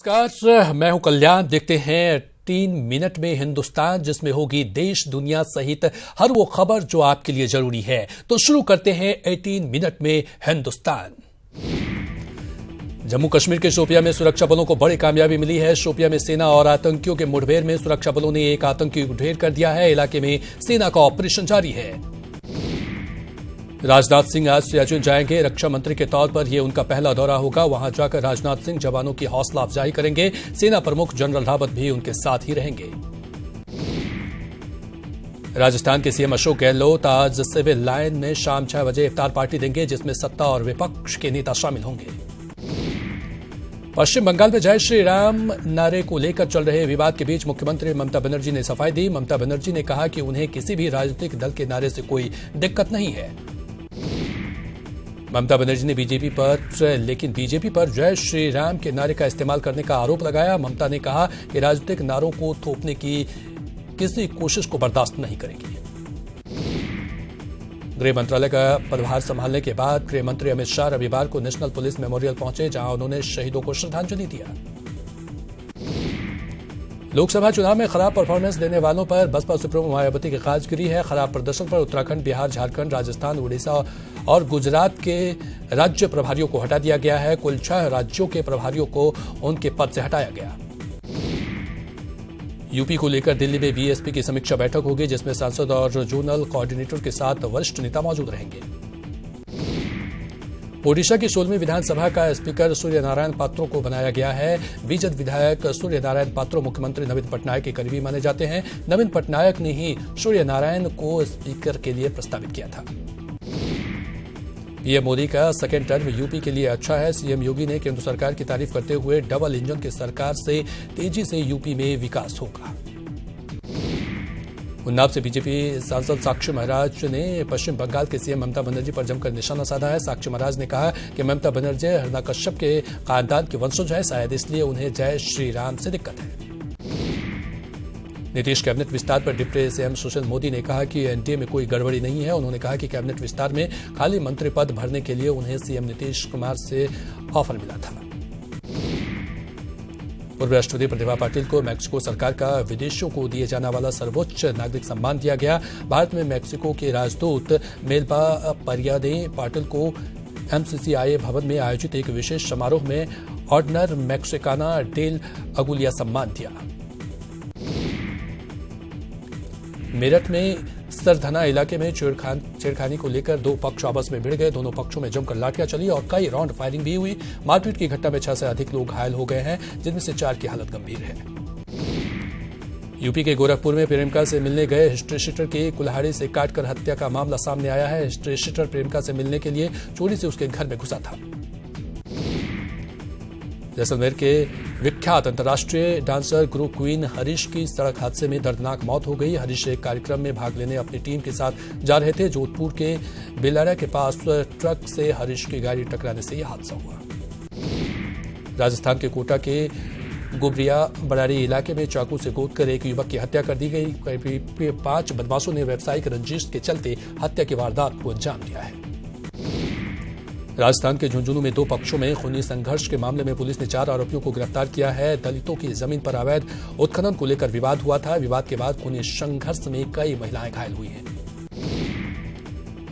नमस्कार, मैं हूं कल्याण। देखते हैं 3 मिनट में हिंदुस्तान, जिसमें होगी देश दुनिया सहित हर वो खबर जो आपके लिए जरूरी है। तो शुरू करते हैं 18 मिनट में हिंदुस्तान। जम्मू कश्मीर के शोपियां में सुरक्षा बलों को बड़ी कामयाबी मिली है। शोपियां में सेना और आतंकियों के मुठभेड़ में सुरक्षा बलों ने एक आतंकी को ढेर कर दिया है। इलाके में सेना का ऑपरेशन जारी है। राजनाथ सिंह आज सियाचिन जाएंगे। रक्षा मंत्री के तौर पर यह उनका पहला दौरा होगा। वहां जाकर राजनाथ सिंह जवानों की हौसला अफजाई करेंगे। सेना प्रमुख जनरल रावत भी उनके साथ ही रहेंगे। राजस्थान के सीएम अशोक गहलोत आज सिविल लाइन में शाम 6 बजे इफ्तार पार्टी देंगे, जिसमें सत्ता और विपक्ष के नेता शामिल होंगे। पश्चिम बंगाल में जय श्री राम नारे को लेकर चल रहे विवाद के बीच मुख्यमंत्री ममता बनर्जी ने सफाई दी। ममता बनर्जी ने कहा कि उन्हें किसी भी राजनीतिक दल के नारे से कोई दिक्कत नहीं है। ममता बनर्जी ने बीजेपी पर जय श्री राम के नारे का इस्तेमाल करने का आरोप लगाया। ममता ने कहा कि राजनीतिक नारों को थोपने की किसी कोशिश को बर्दाश्त नहीं करेंगी। गृह मंत्रालय का पदभार संभालने के बाद गृह मंत्री अमित शाह रविवार को नेशनल पुलिस मेमोरियल पहुंचे, जहां उन्होंने शहीदों को श्रद्धांजलि दिया। लोकसभा चुनाव में खराब परफॉर्मेंस देने वालों पर बसपा सुप्रीमो मायावती की खाज गिरी है। खराब प्रदर्शन पर उत्तराखंड, बिहार, झारखंड, राजस्थान, उड़ीसा और गुजरात के राज्य प्रभारियों को हटा दिया गया है। कुल 6 राज्यों के प्रभारियों को उनके पद से हटाया गया। यूपी को लेकर दिल्ली में बीएसपी की समीक्षा बैठक होगी, जिसमें सांसद और जोनल कोऑर्डिनेटर के साथ वरिष्ठ नेता मौजूद रहेंगे। ओडिशा की 16वीं विधानसभा का स्पीकर सूर्य नारायण पात्रो को बनाया गया है। बीजेपी विधायक सूर्य नारायण पात्रो मुख्यमंत्री नवीन पटनायक के करीबी माने जाते हैं। नवीन पटनायक ने ही सूर्य नारायण को स्पीकर के लिए प्रस्तावित किया था। पीएम मोदी का सेकेंड टर्म यूपी के लिए अच्छा है। सीएम योगी ने केंद्र सरकार की तारीफ करते हुए डबल इंजन की सरकार से तेजी से यूपी में विकास होगा। उन्नाव से बीजेपी सांसद साक्षी महाराज ने पश्चिम बंगाल के सीएम ममता बनर्जी पर जमकर निशाना साधा है। साक्षी महाराज ने कहा कि ममता बनर्जी हिरण्यकश्यप के खानदान के वंशज है, शायद इसलिए उन्हें जय श्री राम से दिक्कत है। नीतीश कैबिनेट विस्तार पर डिप्टी सीएम सुशील मोदी ने कहा कि एनडीए में कोई गड़बड़ी नहीं है। उन्होंने कहा कि कैबिनेट विस्तार में खाली मंत्री पद भरने के लिए उन्हें सीएम नीतीश कुमार से ऑफर मिला था। पूर्व राष्ट्रपति प्रतिभा पाटिल को मैक्सिको सरकार का विदेशियों को दिए जाने वाला सर्वोच्च नागरिक सम्मान दिया गया। भारत में मैक्सिको के राजदूत मेलबा परियादे पाटिल को एमसीसीआई भवन में आयोजित एक विशेष समारोह में ऑर्डनर मैक्सिकाना डेल अगुलिया सम्मान दिया। मेरठ में सरधना इलाके में छेड़खानी को लेकर 2 पक्ष आपस में भिड़ गए। दोनों पक्षों में जमकर लाठियां चली और कई राउंड फायरिंग भी हुई। मारपीट की घटना में 6 से अधिक लोग घायल हो गए हैं, जिनमें से 4 की हालत गंभीर है। यूपी के गोरखपुर में प्रेमिका से मिलने गए हिस्ट्री शीटर की कुल्हाड़ी से काटकर हत्या का मामला सामने आया है। हिस्ट्री शीटर प्रेमिका से मिलने के लिए चोरी से उसके घर में घुसा था। जैसलमेर के विख्यात अंतर्राष्ट्रीय डांसर गुरु क्वीन हरीश की सड़क हादसे में दर्दनाक मौत हो गई। हरीश एक कार्यक्रम में भाग लेने अपनी टीम के साथ जा रहे थे। जोधपुर के बेलारा के पास ट्रक से हरीश की गाड़ी टकराने से यह हादसा हुआ। राजस्थान के कोटा के गुबरिया बरारी इलाके में चाकू से गोदकर एक युवक की हत्या कर दी गई। करीब 5 बदमाशों ने व्यावसायिक रंजिश के चलते हत्या की वारदात को अंजाम दिया है। राजस्थान के झुंझुनू में 2 पक्षों में खूनी संघर्ष के मामले में पुलिस ने 4 आरोपियों को गिरफ्तार किया है। दलितों की जमीन पर अवैध उत्खनन को लेकर विवाद हुआ था। विवाद के बाद खूनी संघर्ष में कई महिलाएं घायल हुई हैं।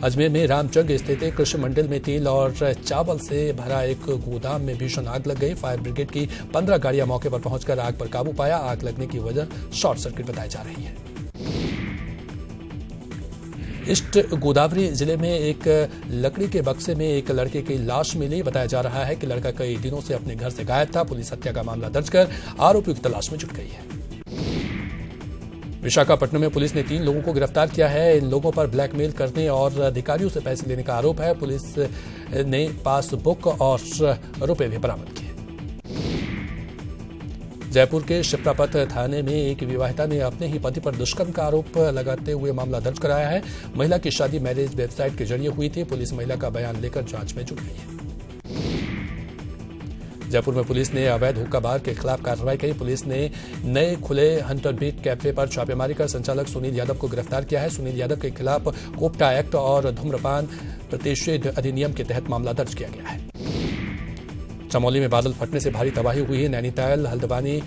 अजमेर में रामजंग स्थित कृषि मंडल में तेल और चावल से भरा एक गोदाम में भीषण आग लग गई। फायर ब्रिगेड की 15 गाड़ियां मौके पर पहुंचकर आग पर काबू पाया। आग लगने की वजह शॉर्ट सर्किट बताई जा रही है। ईस्ट गोदावरी जिले में एक लकड़ी के बक्से में एक लड़के की लाश मिली। बताया जा रहा है कि लड़का कई दिनों से अपने घर से गायब था। पुलिस हत्या का मामला दर्ज कर आरोपियों की तलाश में जुट गई है। विशाखापट्टनम में पुलिस ने 3 लोगों को गिरफ्तार किया है। इन लोगों पर ब्लैकमेल करने और अधिकारियों से पैसे लेने का आरोप है। पुलिस ने पासबुक और रुपए भी बरामद किए। जयपुर के शिप्रापथ थाने में एक विवाहिता ने अपने ही पति पर दुष्कर्म का आरोप लगाते हुए मामला दर्ज कराया है। महिला की शादी मैरिज वेबसाइट के जरिए हुई थी। पुलिस महिला का बयान लेकर जांच में जुट गई है। जयपुर में पुलिस ने अवैध हुक्का बार के खिलाफ कार्रवाई की। पुलिस ने नए खुले हंटर बीट कैफे पर छापेमारी कर संचालक सुनील यादव को गिरफ्तार किया है। सुनील यादव के खिलाफ कोप्टा एक्ट और धूम्रपान प्रतिषेध अधिनियम के तहत मामला दर्ज किया गया है। चमोली में बादल फटने से भारी तबाही हुई है। नैनीताल, हल्द्वानी,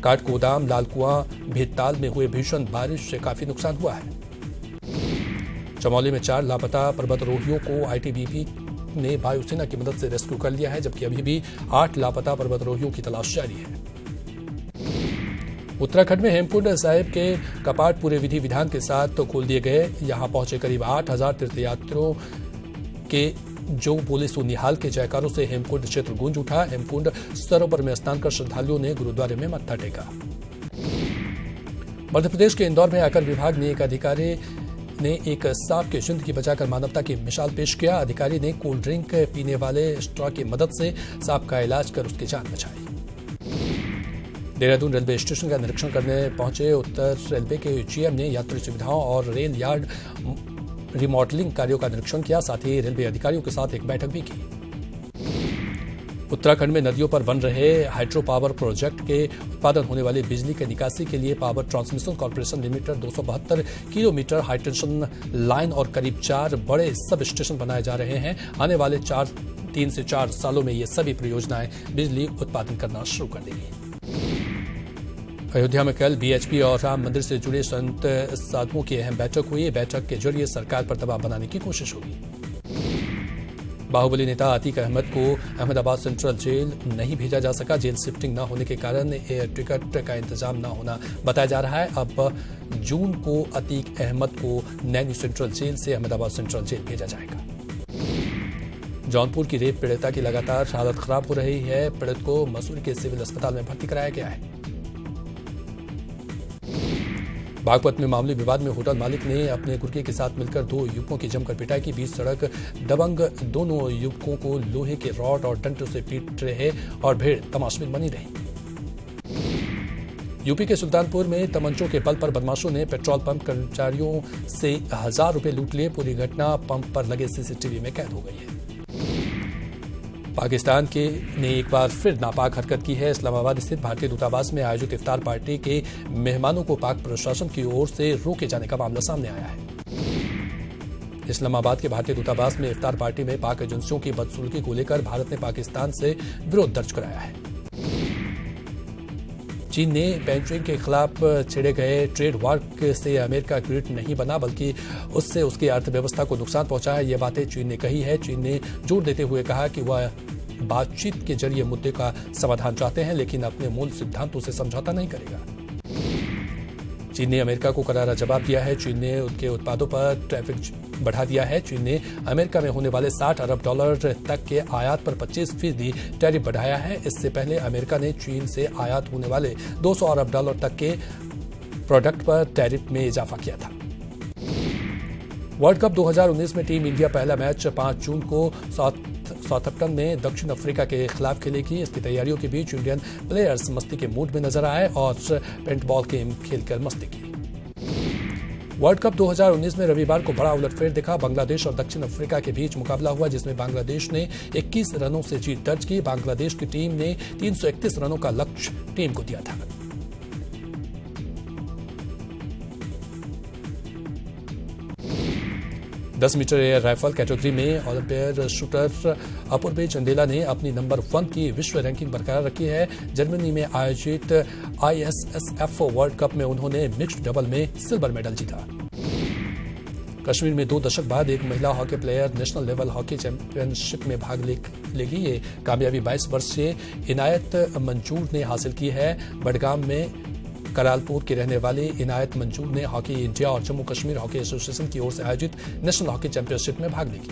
काठगोदाम, लालकुआं, भीतताल में हुए भीषण बारिश से काफी नुकसान हुआ है। चमोली में 4 लापता पर्वतारोहियों को आईटीबीपी ने वायुसेना की मदद से रेस्क्यू कर लिया है, जबकि अभी भी 8 लापता पर्वतारोहियों की तलाश जारी है। उत्तराखंड में हेमकुंड साहिब के कपाट पूरे विधि विधान के साथ खोल दिए गए। यहां पहुंचे करीब 8000 तीर्थयात्रियों के जो बोले सो निहाल के जयकारों से हेमकुंड क्षेत्र गूंज उठा। हेमकुंड सरोवर में स्नान कर श्रद्धालुओं ने गुरुद्वारे में मत्था टेका। मध्य प्रदेश के इंदौर में आयकर विभाग ने एक अधिकारी ने एक सांप के जिंदगी बचाकर मानवता की मिसाल पेश किया। अधिकारी ने कोल्ड ड्रिंक पीने वाले स्ट्रॉ की मदद से सांप का इलाज कर उसकी जान बचाई। देहरादून रेलवे स्टेशन का निरीक्षण करने पहुंचे उत्तर रेलवे के जीएम ने यात्री सुविधाओं और रेल यार्ड रिमॉडलिंग कार्यों का निरीक्षण किया। साथ ही रेलवे अधिकारियों के साथ एक बैठक भी की। उत्तराखंड में नदियों पर बन रहे हाइड्रो पावर प्रोजेक्ट के उत्पादन होने वाली बिजली के निकासी के लिए power transmission corporation limited 272 kilometre high tension line और करीब 4 बड़े सब स्टेशन बनाए जा रहे हैं। आने वाले 3 से 4 सालों में ये सभी परियोजनाएं बिजली उत्पादन करना शुरू कर देंगी। अयोध्या में कल बीएचपी और राम मंदिर से जुड़े संत साधुओं की अहम बैठक हुई। बैठक के जरिए सरकार पर दबाव बनाने की कोशिश होगी। बाहुबली नेता अतीक अहमद को अहमदाबाद सेंट्रल जेल नहीं भेजा जा सका। जेल शिफ्टिंग न होने के कारण एयर टिकट का इंतजाम न होना बताया जा रहा है। अब जून को अतीक अहमद को नैनी सेंट्रल जेल से अहमदाबाद सेंट्रल जेल भेजा जाएगा। जौनपुर की रेप पीड़िता की लगातार हालत खराब हो रही है। पीड़ित को मसूरी के सिविल अस्पताल में भर्ती कराया गया है। बागपत में मामूली विवाद में होटल मालिक ने अपने गुर्गे के साथ मिलकर 2 युवकों की जमकर पिटाई की। बीच सड़क दबंग दोनों युवकों को लोहे के रॉड और डंडों से पीट रहे और भीड़ तमाशबीन बनी रही। यूपी के सुल्तानपुर में तमंचों के बल पर बदमाशों ने पेट्रोल पंप कर्मचारियों से 1000 रुपए लूट लिए। पूरी घटना पंप पर लगे सीसीटीवी में कैद हो गई है। पाकिस्तान ने एक बार फिर नापाक हरकत की है। इस्लामाबाद स्थित भारतीय दूतावास में आयोजित इफ्तार पार्टी के मेहमानों को पाक प्रशासन की ओर से रोके जाने का मामला सामने आया है। इस्लामाबाद के भारतीय दूतावास में इफ्तार पार्टी में पाक एजेंसियों की बदसलूकी को लेकर भारत ने पाकिस्तान से विरोध दर्ज कराया है। चीन ने बेइजिंग के खिलाफ छेड़े गए ट्रेड वॉर से अमेरिका ग्रेट नहीं बना, बल्कि उससे उसकी अर्थव्यवस्था को नुकसान पहुंचा है। ये बातें चीन ने कही है। चीन ने जोर देते हुए कहा कि वह बातचीत के जरिए मुद्दे का समाधान चाहते हैं, लेकिन अपने मूल सिद्धांतों से समझौता नहीं करेगा। चीन ने अमेरिका को करारा जवाब दिया है। चीन ने उनके उत्पादों पर टैरिफ बढ़ा दिया है। चीन ने अमेरिका में होने वाले $60 अरब तक के आयात पर 25% टैरिफ बढ़ाया है। इससे पहले अमेरिका ने चीन से आयात होने वाले $200 अरब तक के प्रोडक्ट पर टैरिफ में इजाफा किया था। वर्ल्ड कप 2019 में टीम इंडिया पहला मैच 5 जून को साउथम्पटन में दक्षिण अफ्रीका के खिलाफ खेलेगी। इसकी तैयारियों के बीच इंडियन प्लेयर्स मस्ती के मूड में नजर आए और पेंटबॉल गेम खेलकर मस्ती की। वर्ल्ड कप 2019 में रविवार को बड़ा उलटफेर दिखा। बांग्लादेश और दक्षिण अफ्रीका के बीच मुकाबला हुआ, जिसमें बांग्लादेश ने 21 रनों से जीत दर्ज की। बांग्लादेश की टीम ने 331 रनों का लक्ष्य टीम को दिया था। दस मीटर एयर राइफल कैटेगरी में ओलंपियड शूटर अपूर्वी चंदेला ने अपनी नंबर 1 की विश्व रैंकिंग बरकरार रखी है। जर्मनी में आयोजित ISSF वर्ल्ड कप में उन्होंने मिक्स्ड डबल में सिल्वर मेडल जीता। कश्मीर में 2 दशक बाद एक महिला hockey player national level hockey championship में भाग लेगी। ये कामयाबी 22 वर्षीय इनायत मंजूर ने हासिल की है। बडगाम में करालपुर के रहने वाले इनायत मंजूर ने हॉकी इंडिया और जम्मू कश्मीर हॉकी एसोसिएशन की ओर से आयोजित नेशनल हॉकी चैंपियनशिप में भाग लेगी।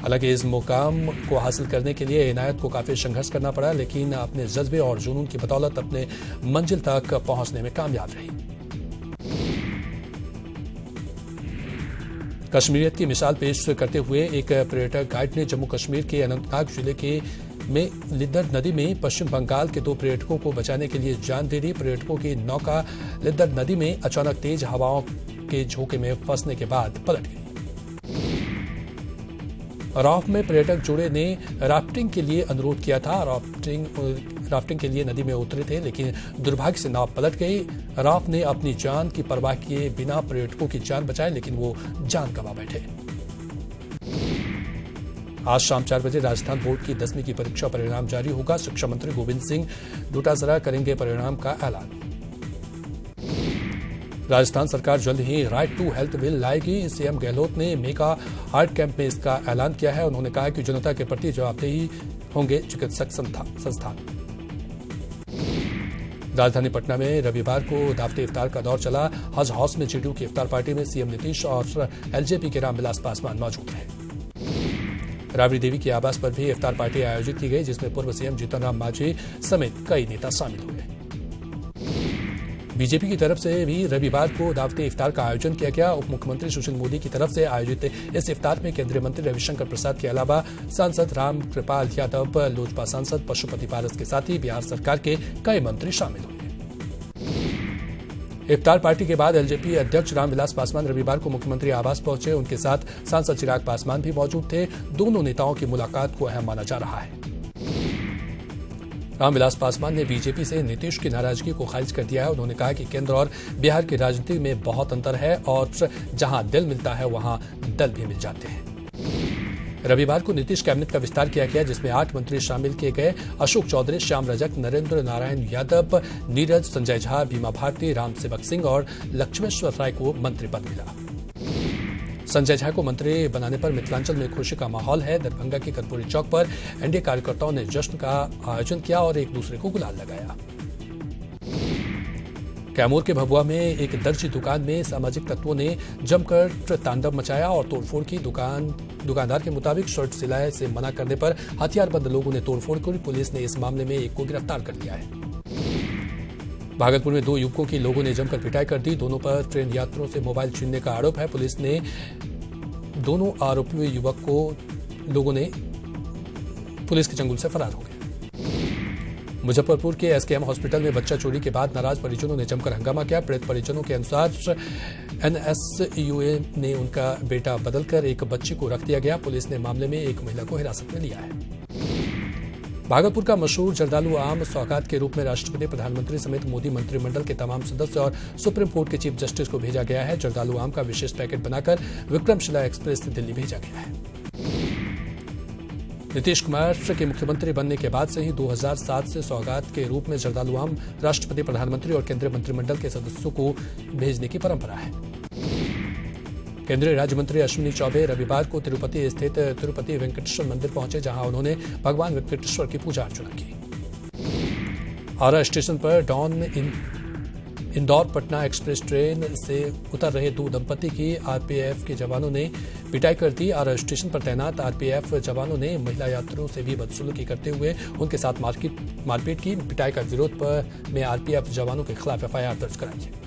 हालांकि इस मुकाम को हासिल करने के लिए इनायत को काफी संघर्ष करना पड़ा, लेकिन अपने जज्बे और जुनून की बदौलत अपने मंजिल तक पहुंचने में कामयाब रही। कश्मीरियत की मिसाल पेश करते हुए एक पर्यटक गाइड ने जम्मू कश्मीर के अनंतनाग जिले में लिद्दर नदी में पश्चिम बंगाल के 2 पर्यटकों को बचाने के लिए जान दे दी। पर्यटकों की नौका लिद्दर नदी में अचानक तेज हवाओं के झोंके में फंसने के बाद पलट गई। राफ्ट में पर्यटक जोड़े ने राफ्टिंग के लिए अनुरोध किया था। राफ्टिंग के लिए नदी में उतरे थे, लेकिन दुर्भाग्य से नाव पलट गई। राफ्ट ने अपनी जान की परवाह किए बिना पर्यटकों की जान बचाई, लेकिन वो जान गंवा बैठे। आज शाम 4 बजे राजस्थान बोर्ड की 10वीं की परीक्षा परिणाम जारी होगा। शिक्षा मंत्री गोविंद सिंह डोटासरा करेंगे परिणाम का ऐलान। राजस्थान सरकार जल्द ही राइट टू हेल्थ बिल लाएगी। सीएम गहलोत ने मेगा हार्ट कैंप में इसका ऐलान किया है। उन्होंने कहा कि जनता के प्रति जवाबदेही होंगे चिकित्सक संस्थान। राजधानी पटना में रविवार को दावते इफ्तार का दौर चला। हज हाउस में जेडीयू की इफ्तार पार्टी में सीएम नीतीश और एलजेपी के रामविलास पासवान मौजूद रहे। राबड़ी देवी के आवास पर भी इफ्तार पार्टी आयोजित की गई, जिसमें पूर्व सीएम जीतन राम मांझी समेत कई नेता शामिल हुए। बीजेपी की तरफ से भी रविवार को दावते इफ्तार का आयोजन किया गया। उप मुख्यमंत्री सुशील मोदी की तरफ से आयोजित इस इफ्तार में केंद्रीय मंत्री रविशंकर प्रसाद के अलावा सांसद राम कृपाल यादव, लोजपा सांसद पशुपति पारस के साथ ही बिहार सरकार के कई मंत्री शामिल हुए। इफ्तार पार्टी के बाद एलजेपी अध्यक्ष रामविलास पासवान रविवार को मुख्यमंत्री आवास पहुंचे। उनके साथ सांसद चिराग पासवान भी मौजूद थे। दोनों नेताओं की मुलाकात को अहम माना जा रहा है। रामविलास पासवान ने बीजेपी से नीतीश की नाराजगी को खारिज कर दिया है। उन्होंने कहा कि केंद्र और बिहार की राजनीति में बहुत अंतर है और जहां दिल मिलता है वहां दल भी मिल जाते हैं। रविवार को नीतीश कैबिनेट का विस्तार किया गया, जिसमें 8 मंत्री शामिल किए गए। अशोक चौधरी, श्याम रजक, नरेंद्र नारायण यादव, नीरज, संजय झा, बीमा भारती, राम सेवक सिंह और लक्ष्मेश्वर राय को मंत्री पद मिला। संजय झा को मंत्री बनाने पर मिथिलांचल में खुशी का माहौल है। दरभंगा के कर्पूरी चौक पर एनडीए कार्यकर्ताओं ने जश्न का आयोजन किया और एक दूसरे को गुलाल लगाया। कैमूर के भभुआ में एक दर्जी दुकान में सामाजिक तत्वों ने जमकर तांडव मचाया और तोड़फोड़ की। दुकानदार के मुताबिक शर्ट सिलाई से मना करने पर हथियारबंद लोगों ने तोड़फोड़ की। पुलिस ने इस मामले में एक को गिरफ्तार कर लिया है। भागलपुर में 2 युवकों की लोगों ने जमकर पिटाई कर दी। दोनों पर ट्रेन यात्रियों से मोबाइल छीनने का आरोप है। पुलिस ने दोनों आरोपी युवक को लोगों ने पुलिस के चंगुल से फरार हो गए। मुजफ्फरपुर के एसकेएम हॉस्पिटल में बच्चा चोरी के बाद नाराज परिजनों ने जमकर हंगामा किया। पीड़ित परिजनों के अनुसार एनएसयूए ने उनका बेटा बदलकर एक बच्ची को रख दिया गया। पुलिस ने मामले में एक महिला को हिरासत में लिया है। भागलपुर का मशहूर जर्दालू आम सौगात के रूप में राष्ट्रपति, प्रधानमंत्री समेत मोदी मंत्रिमंडल के तमाम सदस्य और सुप्रीम कोर्ट के चीफ जस्टिस को भेजा गया है। जर्दालू आम का विशेष पैकेट बनाकर विक्रमशिला एक्सप्रेस से दिल्ली भेजा गया है। नीतीश कुमार के मुख्यमंत्री बनने के बाद से ही 2007 से सौगात के रूप में जर्दालू आम राष्ट्रपति, प्रधानमंत्री और केंद्रीय मंत्रिमंडल के सदस्यों को भेजने की परंपरा है। केंद्रीय राज्य मंत्री अश्विनी चौबे रविवार को तिरुपति स्थित तिरुपति वेंकटेश्वर मंदिर पहुंचे, जहां उन्होंने भगवान वेंकटेश्वर की पूजा अर्चना की। आरा स्टेशन पर डॉन इंदौर पटना एक्सप्रेस ट्रेन से उतर रहे 2 दंपति की आरपीएफ के जवानों ने पिटाई कर दी। आरा स्टेशन पर तैनात आरपीएफ जवानों ने महिला यात्रियों से भी बदसलूकी करते हुए उनके साथ मारपीट की। पिटाई का विरोध में आरपीएफ जवानों के खिलाफ एफआईआर दर्ज कराई है।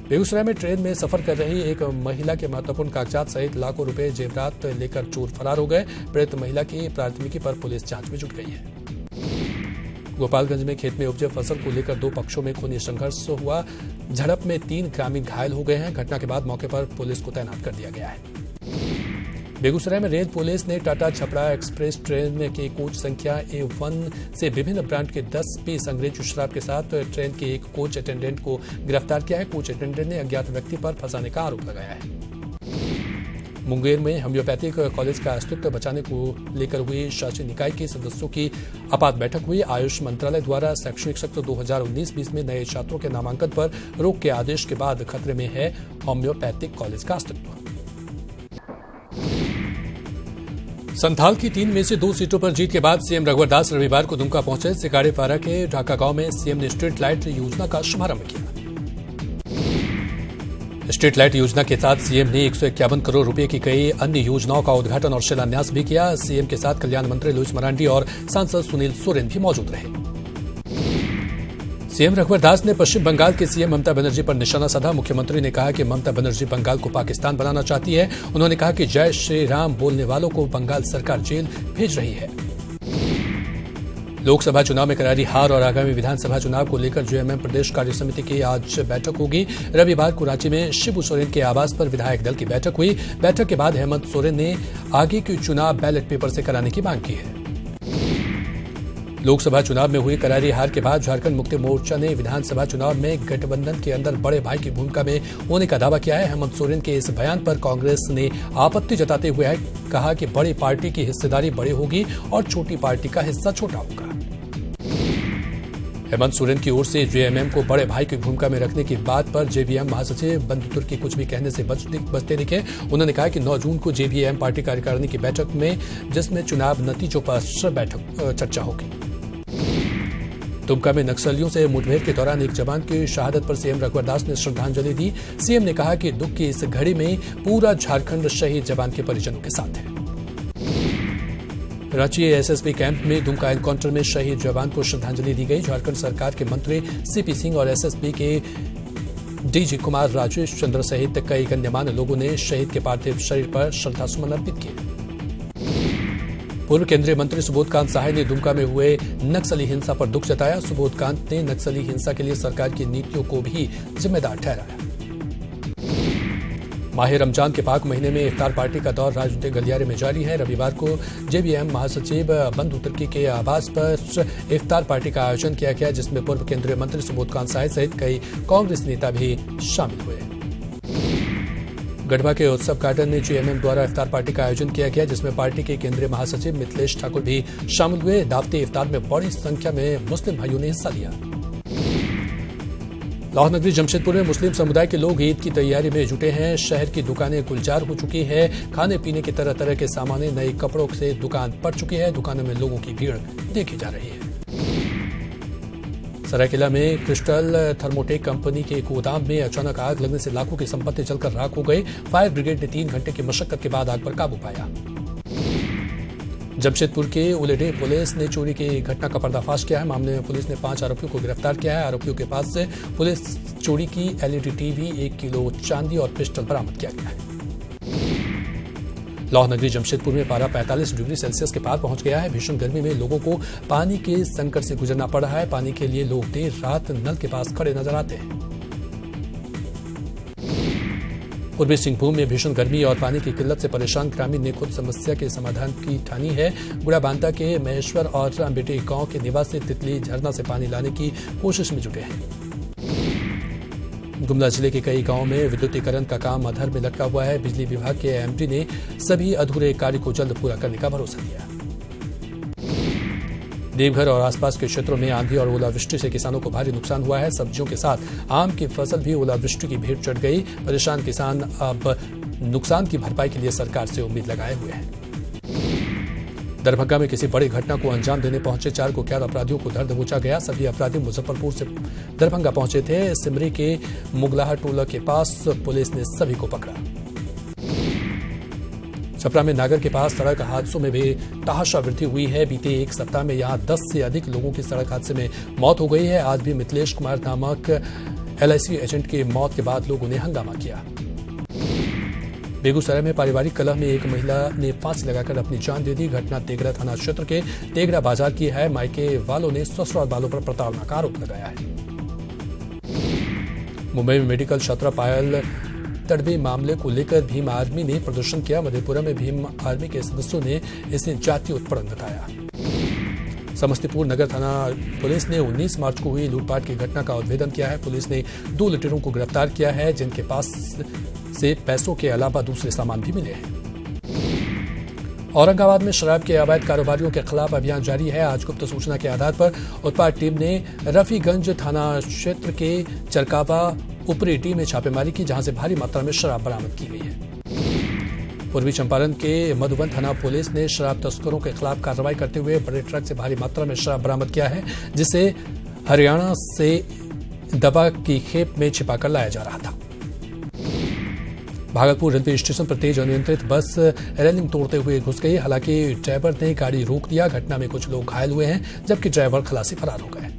बेगूसराय में ट्रेन में सफर कर रही एक महिला के महत्वपूर्ण कागजात सहित लाखों रुपए जेवरात लेकर चोर फरार हो गए। पीड़ित महिला की प्राथमिकी पर पुलिस जांच में जुट गई है। गोपालगंज में खेत में उपजे फसल को लेकर 2 पक्षों में खूनी संघर्ष हुआ। झड़प में 3 ग्रामीण घायल हो गए हैं। घटना के बाद मौके पर पुलिस को तैनात कर दिया गया है। बेगूसराय में रेल पुलिस ने टाटा छपरा एक्सप्रेस ट्रेन के कोच संख्या A1 से विभिन्न ब्रांड के 10 पीस अंग्रेजी शराब के साथ ट्रेन के एक कोच अटेंडेंट को गिरफ्तार किया है। कोच अटेंडेंट ने अज्ञात व्यक्ति पर फंसाने का आरोप लगाया है। मुंगेर में होम्योपैथिक कॉलेज का अस्तित्व बचाने को लेकर हुई शासी निकाय के सदस्यों की आपात बैठक हुई। आयुष मंत्रालय द्वारा शैक्षणिक सत्र 2019-20 में नए छात्रों के नामांकन पर रोक के आदेश के बाद खतरे में है होम्योपैथिक कॉलेज का अस्तित्व। संथाल की 3 में से 2 सीटों पर जीत के बाद सीएम रघुवर दास रविवार को दुमका पहुंचे। सिकाड़ीपारा के ढाका गांव में सीएम ने स्ट्रीट लाइट योजना का शुभारंभ किया। स्ट्रीट लाइट योजना के साथ सीएम ने 151 करोड़ रुपए की कई अन्य योजनाओं का उद्घाटन और शिलान्यास भी किया। सीएम के साथ कल्याण मंत्री लुईस मरांडी और सांसद सुनील सोरेन भी मौजूद रहे। सीएम रघुवर दास ने पश्चिम बंगाल के सीएम ममता बनर्जी पर निशाना साधा। मुख्यमंत्री ने कहा कि ममता बनर्जी बंगाल को पाकिस्तान बनाना चाहती है। उन्होंने कहा कि जय श्री राम बोलने वालों को बंगाल सरकार जेल भेज रही है। लोकसभा चुनाव में करारी हार और आगामी विधानसभा चुनाव को लेकर जेएमएम प्रदेश कार्य समिति की आज बैठक होगी। रविवार को रांची में शिबू सोरेन के आवास पर विधायक दल की बैठक हुई। बैठक के बाद हेमंत सोरेन ने आगे की चुनाव बैलेट पेपर से कराने की मांग की है। लोकसभा चुनाव में हुई करारी हार के बाद झारखंड मुक्ति मोर्चा ने विधानसभा चुनाव में गठबंधन के अंदर बड़े भाई की भूमिका में होने का दावा किया है। हेमंत सोरेन के इस बयान पर कांग्रेस ने आपत्ति जताते हुए कहा कि बड़ी पार्टी की हिस्सेदारी बड़ी होगी और छोटी पार्टी का हिस्सा छोटा होगा। हेमंत सोरेन की ओर से जेएमएम को बड़े भाई की भूमिका में रखने की बात पर जेवीएम महासचिव बंधु तुर्की कुछ भी कहने से बचते दिखे। उन्होंने कहा कि 9 जून को जेवीएम पार्टी कार्यकारिणी की बैठक में जिसमें चुनाव नतीजों पर चर्चा होगी। दुमका में नक्सलियों से मुठभेड़ के दौरान एक जवान की शहादत पर सीएम रघुवर दास ने श्रद्धांजलि दी। सीएम ने कहा कि दुख की इस घड़ी में पूरा झारखंड शहीद जवान के परिजनों के साथ है। रांची एसएसबी कैंप में दुमका एनकाउंटर में शहीद जवान को श्रद्धांजलि दी गई। झारखंड सरकार के मंत्री सीपी सिंह और एसएसबी के डीजी कुमार राजेश चंद्र सहित कई गण्यमान्य लोगों ने शहीद के पार्थिव शरीर पर श्रद्धासुमन अर्पित किए। पूर्व केंद्रीय मंत्री सुबोधकांत सहाय ने दुमका में हुए नक्सली हिंसा पर दुख जताया। सुबोधकांत ने नक्सली हिंसा के लिए सरकार की नीतियों को भी जिम्मेदार ठहराया। माह रमजान के पाक महीने में इफ्तार पार्टी का दौर राजनीतिक गलियारे में जारी है। रविवार को जेवीएम महासचिव बंधु तुर्की के आवास पर इफ्तार पार्टी का आयोजन किया गया, जिसमें पूर्व केंद्रीय मंत्री सुबोधकांत सहाय सहित कई कांग्रेस नेता भी शामिल हुए। गढ़वा के उत्सव गार्डन में जेएमएम द्वारा इफ्तार पार्टी का आयोजन किया गया, जिसमें पार्टी के केंद्रीय महासचिव मिथिलेश ठाकुर भी शामिल हुए। दावती इफ्तार में बड़ी संख्या में मुस्लिम भाइयों ने हिस्सा लिया। लाहौर नगरी जमशेदपुर में मुस्लिम समुदाय के लोग ईद की तैयारी में जुटे हैं। शहर की दुकानें गुलजार हो चुकी है। खाने पीने के तरह तरह के सामान, नए कपड़ों से दुकान पड़ चुकी है। दुकानों में लोगों की भीड़ देखी जा रही है। सरायकेला में क्रिस्टल थर्मोटेक कंपनी के गोदाम में अचानक आग लगने से लाखों की संपत्ति जलकर राख हो गई। फायर ब्रिगेड ने 3 घंटे की मशक्कत के बाद आग पर काबू पाया। जमशेदपुर के उलेडे पुलिस ने चोरी की घटना का पर्दाफाश किया है। मामले में पुलिस ने 5 आरोपियों को गिरफ्तार किया है। आरोपियों के पास से पुलिस चोरी की एलईडी टीवी, 1 किलो चांदी और पिस्टल बरामद किया गया है। लाहौर नगरी जमशेदपुर में पारा 45 डिग्री सेल्सियस के पार पहुंच गया है। भीषण गर्मी में लोगों को पानी के संकट से गुजरना पड़ रहा है। पानी के लिए लोग देर रात नल के पास खड़े नजर आते हैं। पूर्वी सिंहभूम में भीषण गर्मी और पानी की किल्लत से परेशान ग्रामीण ने खुद समस्या के समाधान की ठानी है। गुड़ाबांता के महेश्वर और रामबेटे गांव के निवासी तितली झरना से पानी लाने की कोशिश में जुटे हैं। गुमला जिले के कई गांवों में विद्युतीकरण का काम अधर में लटका हुआ है। बिजली विभाग के एमडी ने सभी अधूरे कार्य को जल्द पूरा करने का भरोसा दिया। देवघर और आसपास के क्षेत्रों में आंधी और ओलावृष्टि से किसानों को भारी नुकसान हुआ है। सब्जियों के साथ आम की फसल भी ओलावृष्टि की भेंट चढ़ गई। परेशान किसान अब नुकसान की भरपाई के लिए सरकार से उम्मीद लगाए हुए हैं। दरभंगा में किसी बड़ी घटना को अंजाम देने पहुंचे 4 कुख्यात अपराधियों को धर दबोचा गया। सभी अपराधी मुजफ्फरपुर से दरभंगा पहुंचे थे। सिमरी के मुगलाहा टोला के पास पुलिस ने सभी को पकड़ा। छपरा में नागर के पास सड़क हादसों में भी तहशा वृद्धि हुई है। बीते 1 सप्ताह में यहां 10 से अधिक लोगों की सड़क हादसे में मौत हो गई है। आज भी मिथिलेश कुमार नामक एलआईसी एजेंट की मौत के बाद लोगों ने हंगामा किया। बेगूसराय में पारिवारिक कलह में एक महिला ने फांसी लगाकर अपनी जान दे दी। घटना तेघड़ा थाना क्षेत्र के तेघड़ा बाजार की है। मायके वालों ने ससुराल वालों पर प्रताड़ना का आरोप लगाया है। मुंबई में मेडिकल छात्रा पायल तड़वे मामले को लेकर भीम आर्मी ने प्रदर्शन किया। मधेपुरा में भीम आर्मी के सदस्यों ने इसे जातीय उत्पीड़न बताया। समस्तीपुर नगर थाना पुलिस ने 19 मार्च को हुई लूटपाट की घटना का उद्भेदन किया है। पुलिस ने 2 लुटेरों को गिरफ्तार किया है, जिनके पास से पैसों के अलावा दूसरे सामान भी मिले हैं। औरंगाबाद में शराब के अवैध कारोबारियों के खिलाफ अभियान जारी है। आज गुप्त सूचना के आधार पर उत्पाद टीम ने रफीगंज थाना क्षेत्र के चरकावा ऊपरी डी में छापेमारी की, जहां से भारी मात्रा में शराब बरामद की गई है। पूर्वी चंपारण के मधुबन थाना पुलिस ने शराब तस्करों के खिलाफ कार्रवाई करते हुए बड़े ट्रक से भारी मात्रा में शराब बरामद किया है, जिसे हरियाणा से दवा की खेप में छिपाकर लाया जा रहा था। भागलपुर रेलवे स्टेशन पर तेज अनियंत्रित बस रेलिंग तोड़ते हुए घुस गई। हालांकि ड्राइवर ने गाड़ी रोक दिया। घटना में कुछ लोग घायल हुए हैं, जबकि ड्राइवर खलासी फरार हो गए।